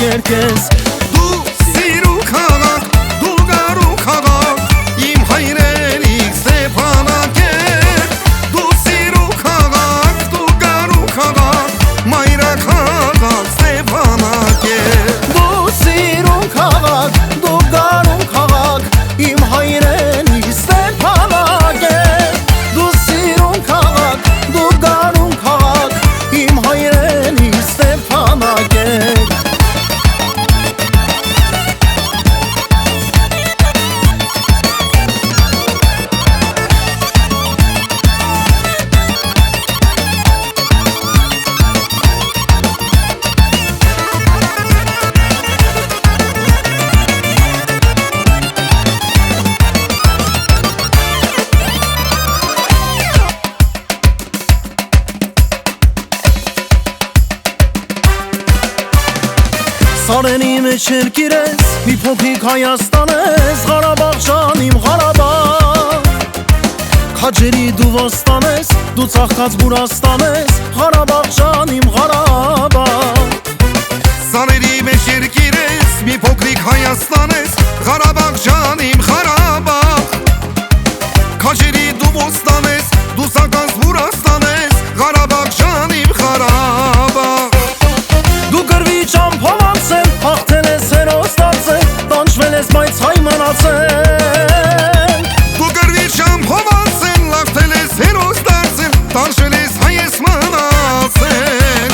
երկես Դու սիրու քաղաք, դու գարու քաղաք, իմ հայրենիք Ստեփանակերտ Դու սիրու քաղաք, դու գարու քաղաք, մայրաքաղաք Ստեփանակերտ Դու սիրուն քաղաք, դու գարուն քաղաք, իմ հայրենիք Ստեփանակերտ Դու սիրուն քաղաք, դու գարուն քաղաք, իմ հայրենիք Ստեփանակերտ Սարենի մեջ երկիր ես, մի փոքրիկ Հայաստան ես, Ղարաբաղ ջան իմ Ղարաբաղ Քաջերի դու ոստան ես, դու ծաղկած Բուրաստան ես, Ղարաբաղ ջան իմ Ղարաբաղ Սարերի մեջ երկիր ես, մի փոքրիկ Հայաստան ես, Ղարաբաղ ջան իմ Ղարաբաղ Քաջերի դու ոստան ես, դու ծաղկած Բուրաստան ես, Ղարաբաղ ջան իմ Ղարաբաղ Դու գրվի ճամփով անցել, հաղթել ես հերոս դարձել, տանջվել ես բայց հայ մնացել Դու գրվի ճամփով անցել, հաղթել ես հերոս դարձել, տանջվել ես հայ ես մնացել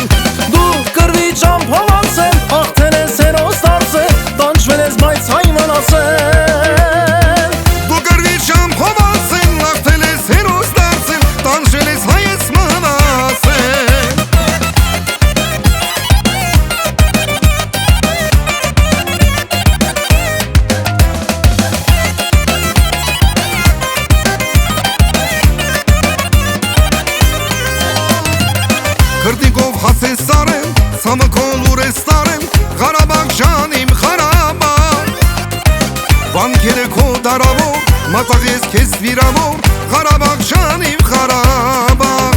Դու գրվի ճամփով անցել, հաղթել ես հերոս դարձել, տանջվել ես բայց հայ մնացել Դու գրվի ճամփով անցել, հաղթել ես հերոս դարձել, տանջվել ես հայ ես մնացել Քրտիկով հացես սարեմ, ցամքով լուր ես տարեմ, Ղարաբաղ ջան իմ Ղարաբաղ Վանքերը քո դարավոր, մատաղ ես քեզ վիրավոր, Ղարաբաղ ջան իմ Ղարաբաղ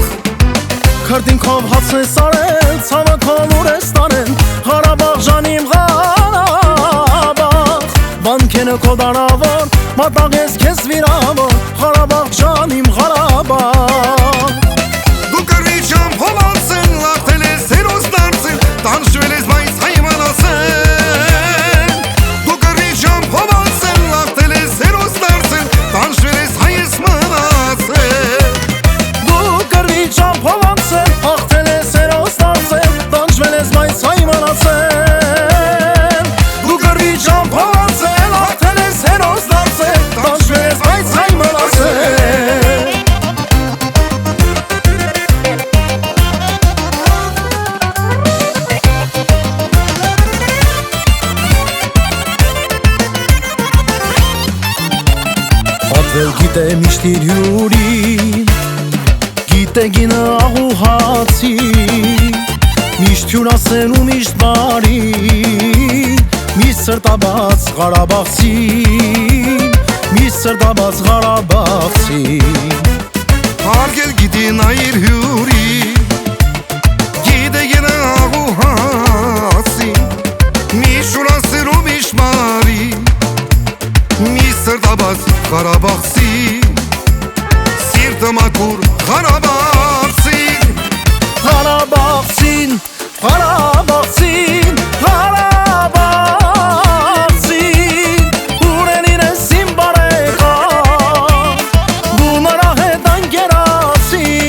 Քրտինքով հաց ես արել, ցամաքով ուր ես տարել, Ղարաբաղ ջան իմ Ղարաբաղ Վանքերը քո դարավոր, մատաղ ես քեզ վիրավոր, Ղարաբաղ ջան իմ Ղարաբաղ Դու գրվի ճամփով անցել, հաղթել ես հերոս դարձել, տանջվել ես բայց հայ մնացել Դու գրվի ճամփով անցել, հաղթել ես հերոս դարձել, տանջվել ես հայ ես մնացել Դու գրվի ճամփով անցել, հաղթել ես հերոս դարձել, տանջվել ես բայց հայ մնացել Դու գրվի ճամփով անցել, հաղթել ես հերոս դարձել, տանջվել ես բայց հայ մնացել Պատվել գիտե միշտ իր հյուրին, գիտե գինը աղու հացի, միշտ հյուրասեն ու միշտ բարի, միշտ սրտաբաց Ղարաբաղցին, միշտ սրտաբաց Ղարաբաղցին Հարգել գիտի նա իր հյուրի, գիտե գինը աղու հացի, միշտ հյուրասեն ու միշտ բարի Մի սրտաբաց Ղարաբաղցի, սիրտը մաքուր Ղարաբաղցին Ղարաբաղցին, Ղարաբաղցին, Ղարաբաղցին Ուրենին ես իմ բարեկամ, դու նրա հետ անկերացիր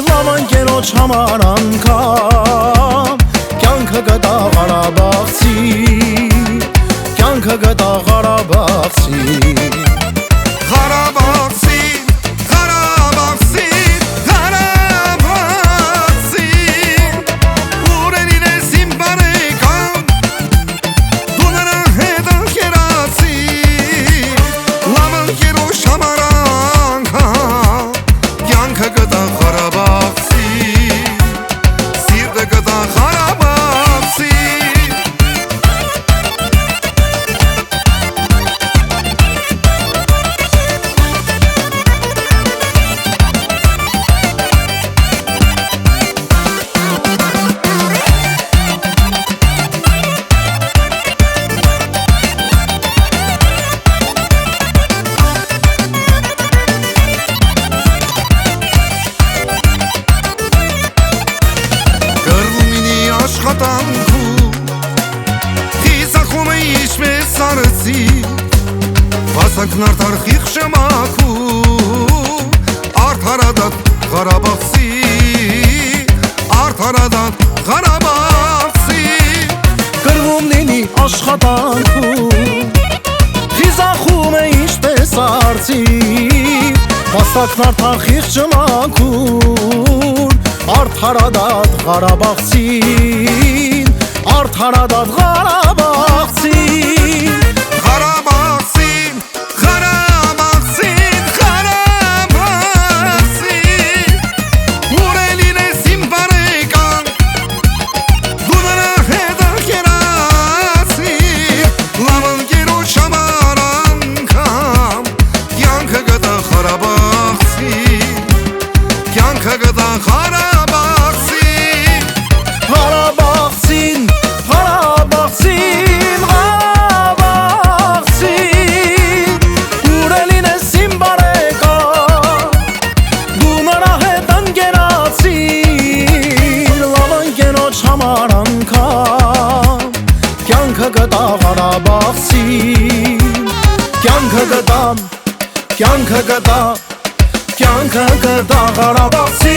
Լավ անկերոջ համար անգամ, կյանքը գտա Ղարաբաղցին Կյանքը գտա Ղարաբաղցին Ղարաբաղցին, Ղարաբաղցին, Ղարաբաղցին Ուրենին ես իմ բարեկամ, դու նրա հետ անկերացիր Լավ անկերոջ համար անգամ, կյանքը գտա Ղարաբաղցին նարդար խիղ շմակու Արդարադատ Ղարաբաղցի Արդարադատ Ղարաբաղցի Գրվում լինի աշխատանքում Խիզախում է ինչպես արծի Վաստակն արդար խիղ ճմակուն Արդարադատ Ղարաբաղցին Արդարադատ Ղարաբաղցին Ղարաբաղցին Ղարաբաղցին Ղարաբաղցին Ուրելին ես իմ բարեկան Դու նրա հետ ախերացի Լավն գերոջ համար անգամ Կյանքը գտա Ղարաբաղցին Կյանքը գտա Ղարաբաղցին Ղարաբաղցին Ղարաբաղցին Ղարաբաղցին Ուրելին ես իմ բարեկան Դու նրա հետ ընկերացիր Լավ ընկերոջ համար անգամ Կյանքը գտա Ղարաբաղցին Կյանքը գտա Ղարաբաղցին